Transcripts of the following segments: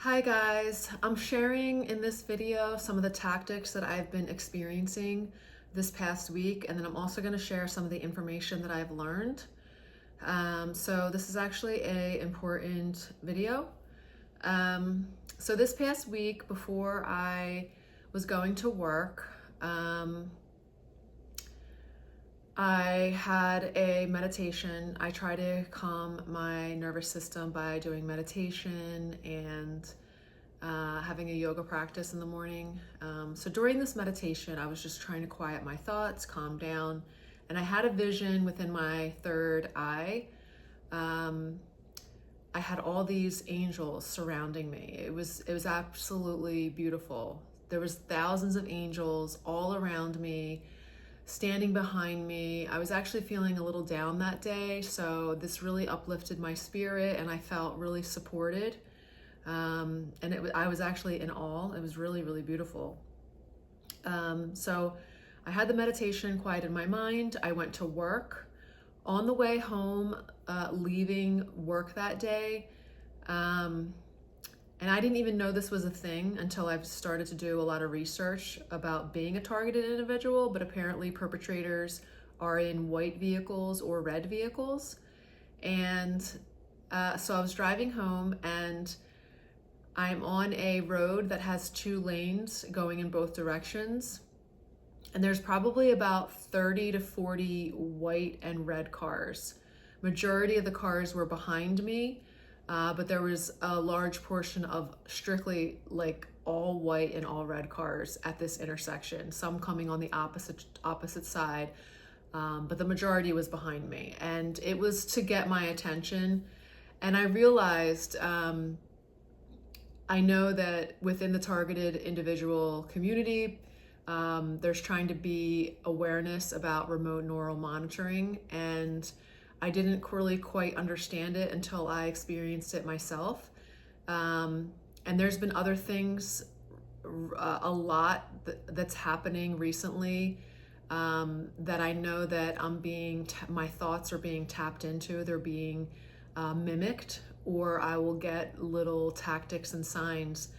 Hi guys, I'm sharing in this video some of the tactics that I've been experiencing this past week, and then I'm also going to share some of the information that I've learned. So this is actually a important video. So this past week before I was going to work, I had a meditation. I try to calm my nervous system by doing meditation and having a yoga practice in the morning. So during this meditation, I was just trying to quiet my thoughts, calm down, and I had a vision within my third eye. I had all these angels surrounding me. It was absolutely beautiful. There was thousands of angels all around me, standing behind me. I was actually feeling a little down that day, so this really uplifted my spirit and I felt really supported. I was actually in awe. It was really, really beautiful. So I had the meditation, quieted my mind. I went to work. On the way home, leaving work that day, and I didn't even know this was a thing until I've started to do a lot of research about being a targeted individual, but apparently perpetrators are in white vehicles or red vehicles. And so I was driving home and I'm on a road that has 2 lanes going in both directions. And there's probably about 30 to 40 white and red cars. Majority of the cars were behind me. But there was a large portion of strictly like all white and all red cars at this intersection, some coming on the opposite side, but the majority was behind me. And it was to get my attention. And I realized, I know that within the targeted individual community, there's trying to be awareness about remote neural monitoring, and I didn't really quite understand it until I experienced it myself. And there's been other things, a lot that's happening recently, that I know that my thoughts are being tapped into. They're being mimicked, or I will get little tactics and signs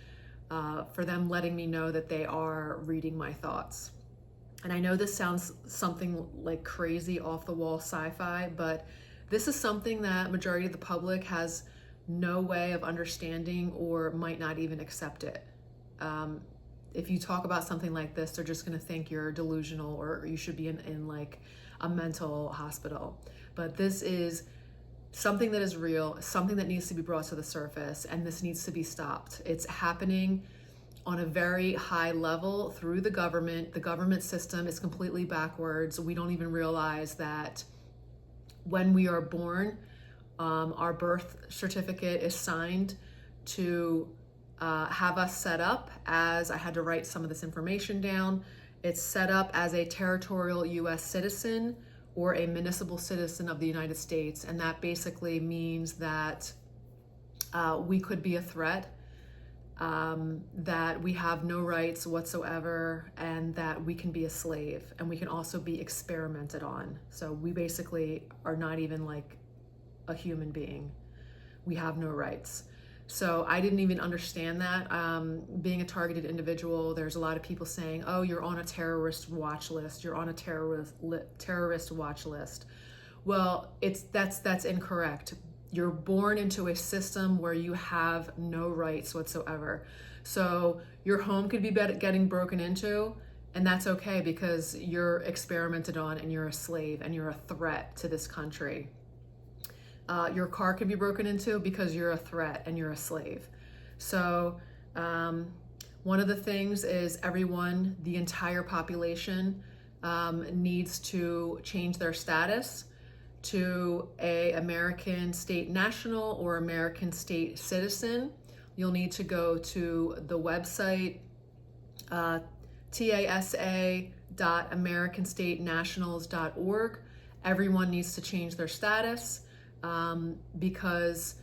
for them letting me know that they are reading my thoughts. And I know this sounds something like crazy off the wall sci-fi, but this is something that majority of the public has no way of understanding or might not even accept it. If you talk about something like this, they're just gonna think you're delusional or you should be in like a mental hospital. But this is something that is real, something that needs to be brought to the surface, and this needs to be stopped. It's happening on a very high level through the government. The government system is completely backwards. We don't even realize that when we are born, our birth certificate is signed to have us set up as, I had to write some of this information down, it's set up as a territorial US citizen or a municipal citizen of the United States. And that basically means that we could be a threat, that we have no rights whatsoever, and that we can be a slave, and we can also be experimented on. So we basically are not even like a human being. We have no rights. So I didn't even understand that. Being a targeted individual, there's a lot of people saying, oh, you're on a terrorist watch list. You're on a terrorist watch list. Well, that's incorrect. You're born into a system where you have no rights whatsoever. So your home could be getting broken into, and that's okay because you're experimented on and you're a slave and you're a threat to this country. Your car could be broken into because you're a threat and you're a slave. So one of the things is everyone, the entire population, needs to change their status to a American state national or American state citizen. You'll need to go to the website tasa.americanstatenationals.org. Everyone needs to change their status, because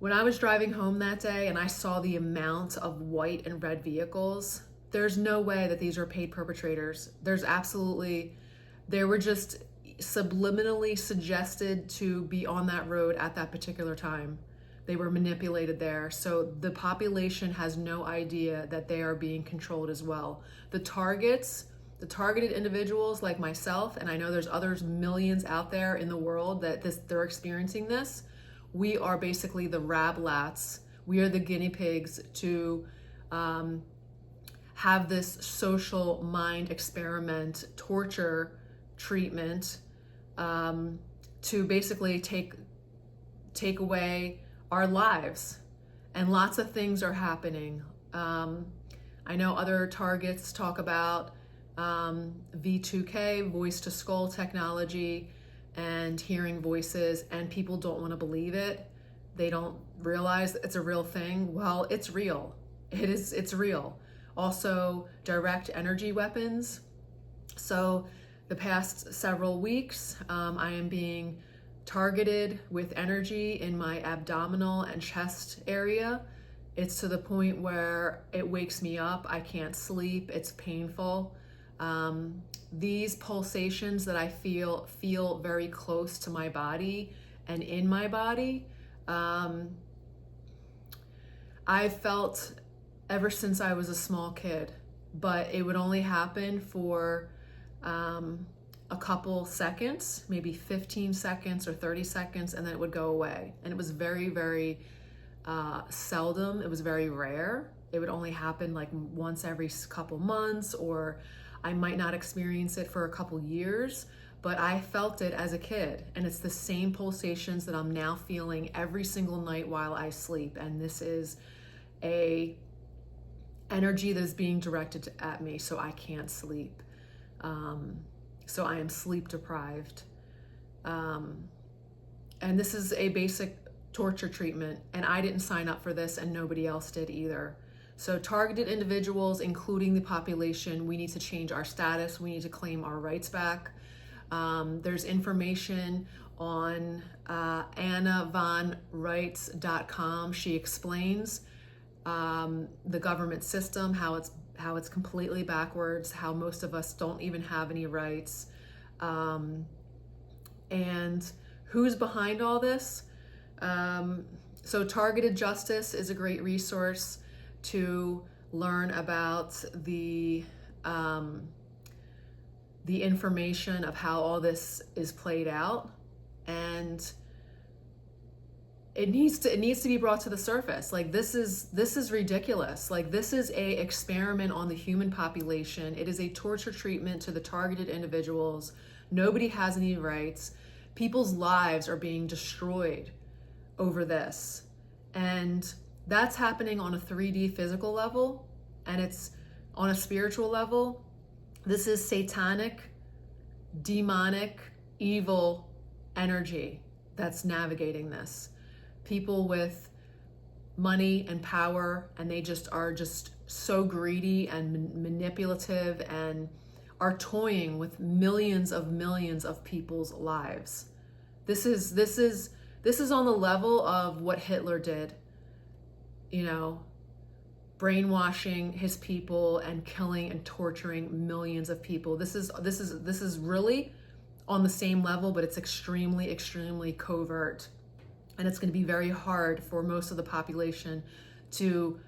when I was driving home that day and I saw the amount of white and red vehicles, there's no way that these are paid perpetrators. They were just subliminally suggested to be on that road at that particular time. They were manipulated there. So the population has no idea that they are being controlled as well. The targeted individuals like myself, and I know there's others, millions out there in the world that they're experiencing this. We are basically the rablats. We are the guinea pigs to have this social mind experiment, torture treatment, to basically take away our lives. And lots of things are happening. I know other targets talk about V2K, voice to skull technology, and hearing voices, and people don't want to believe it. They don't realize it's a real thing. Well, it's real. It's real. Also, direct energy weapons. So the past several weeks, I am being targeted with energy in my abdominal and chest area. It's to the point where it wakes me up. I can't sleep. It's painful. These pulsations that I feel very close to my body and in my body, I've felt ever since I was a small kid, but it would only happen for a couple seconds, maybe 15 seconds or 30 seconds, and then it would go away. And it was very, very seldom. It was very rare. It would only happen like once every couple months, or I might not experience it for a couple years, but I felt it as a kid. And it's the same pulsations that I'm now feeling every single night while I sleep. And this is a energy that is being directed at me, so I can't sleep. So I am sleep deprived. And this is a basic torture treatment, and I didn't sign up for this, and nobody else did either. So targeted individuals, including the population, we need to change our status. We need to claim our rights back. There's information on AnnaVonRights.com. She explains the government system, how it's completely backwards, how most of us don't even have any rights, and who's behind all this. So Targeted Justice is a great resource to learn about the information of how all this is played out, and it needs to be brought to the surface. Like, this is ridiculous. Like, this is a experiment on the human population. It is a torture treatment to the targeted individuals. Nobody has any rights. People's lives are being destroyed over this. And that's happening on a 3D physical level, and it's on a spiritual level. This is satanic, demonic, evil energy that's navigating this. People with money and power, and they just are just so greedy and manipulative, and are toying with millions of people's lives. This is on the level of what Hitler did, brainwashing his people and killing and torturing millions of people. This is really on the same level, but it's extremely, extremely covert. And it's going to be very hard for most of the population to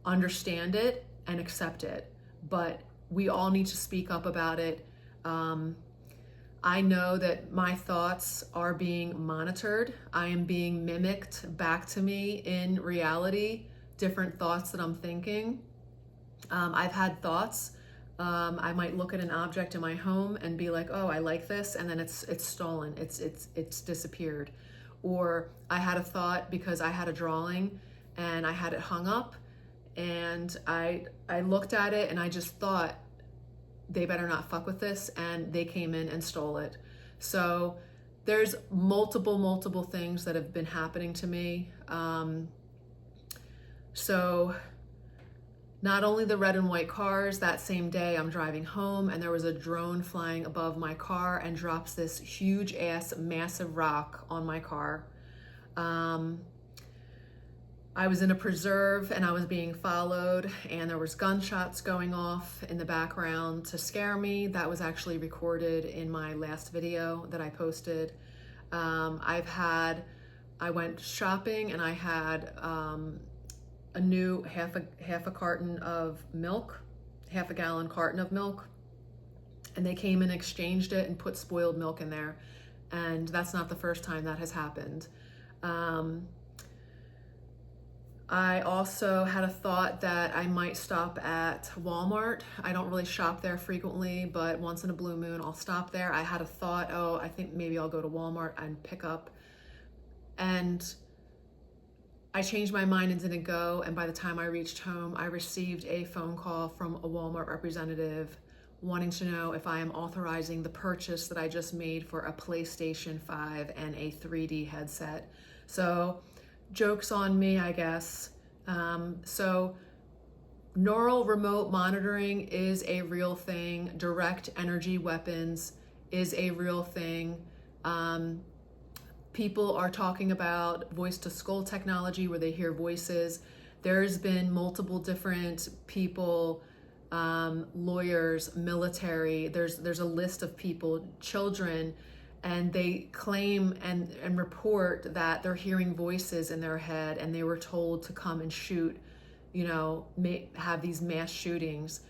understand it and accept it. But we all need to speak up about it. I know that my thoughts are being monitored. I am being mimicked back to me in reality, different thoughts that I'm thinking. I've had thoughts. I might look at an object in my home and be like, oh, I like this, and then it's stolen. It's disappeared. Or I had a thought because I had a drawing and I had it hung up, and I looked at it and I just thought, they better not fuck with this, and they came in and stole it. So there's multiple things that have been happening to me. So not only the red and white cars, that same day I'm driving home and there was a drone flying above my car and drops this huge ass massive rock on my car. I was in a preserve and I was being followed, and there was gunshots going off in the background to scare me. That was actually recorded in my last video that I posted. I've had I went shopping and I had a new half a carton of milk, half a gallon carton of milk, and they came and exchanged it and put spoiled milk in there. And that's not the first time that has happened. I also had a thought that I might stop at Walmart. I don't really shop there frequently, but once in a blue moon, I'll stop there. I had a thought, oh, I think maybe I'll go to Walmart and pick up. And I changed my mind and didn't go. And by the time I reached home, I received a phone call from a Walmart representative wanting to know if I am authorizing the purchase that I just made for a PlayStation 5 and a 3D headset. So joke's on me, I guess. So neural remote monitoring is a real thing. Direct energy weapons is a real thing. People are talking about voice to skull technology where they hear voices. There's been multiple different people, lawyers, military, there's a list of people, children, and they claim and report that they're hearing voices in their head, and they were told to come and shoot, have these mass shootings.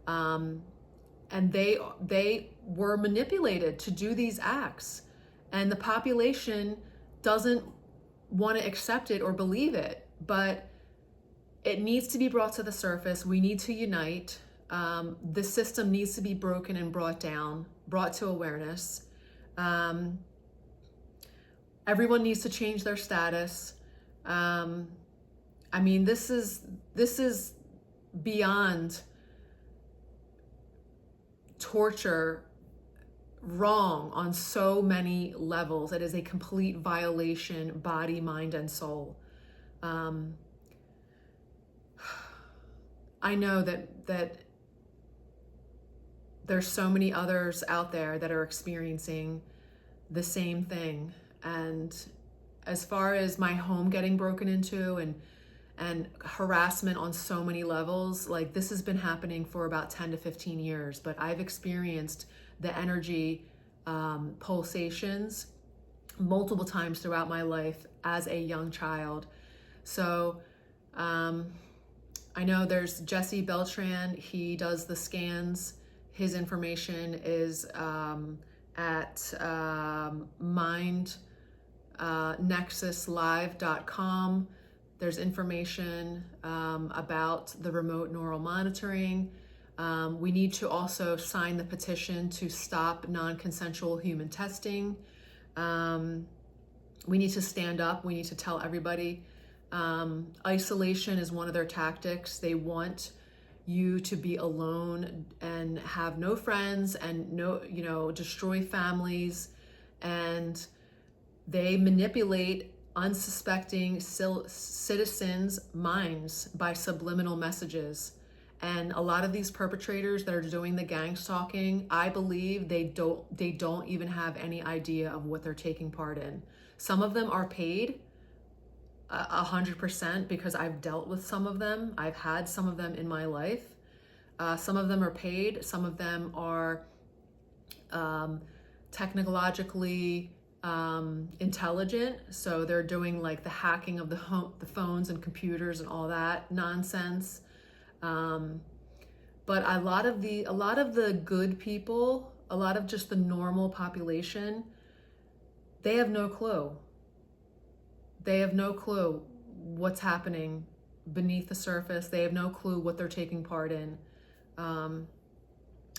And they were manipulated to do these acts. And the population doesn't want to accept it or believe it, but it needs to be brought to the surface. We need to unite. The system needs to be broken and brought to awareness. Everyone needs to change their status. I mean, this is beyond torture, wrong on so many levels. It is a complete violation, body, mind, and soul. I know that there's so many others out there that are experiencing the same thing. And as far as my home getting broken into and harassment on so many levels, like, this has been happening for about 10 to 15 years, but I've experienced the energy pulsations multiple times throughout my life as a young child. So I know there's Jesse Beltran. He does the scans. His information is at mindnexuslive.com. There's information about the remote neural monitoring. We need to also sign the petition to stop non-consensual human testing. We need to stand up. We need to tell everybody. Isolation is one of their tactics. They want you to be alone and have no friends and destroy families. And they manipulate unsuspecting citizens' minds by subliminal messages. And a lot of these perpetrators that are doing the gang stalking, I believe they don't even have any idea of what they're taking part in. Some of them are paid 100%, because I've dealt with some of them. I've had some of them in my life. Some of them are paid. Some of them are technologically intelligent. So they're doing like the hacking of the phones and computers and all that nonsense. But a lot of the good people, a lot of just the normal population, they have no clue. They have no clue what's happening beneath the surface. They have no clue what they're taking part in.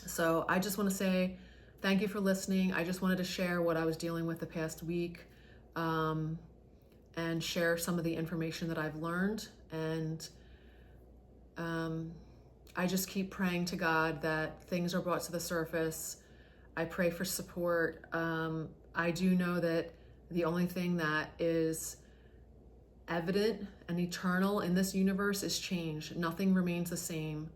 So I just want to say thank you for listening. I just wanted to share what I was dealing with the past week, and share some of the information that I've learned. And I just keep praying to God that things are brought to the surface. I pray for support. I do know that the only thing that is evident and eternal in this universe is change. Nothing remains the same.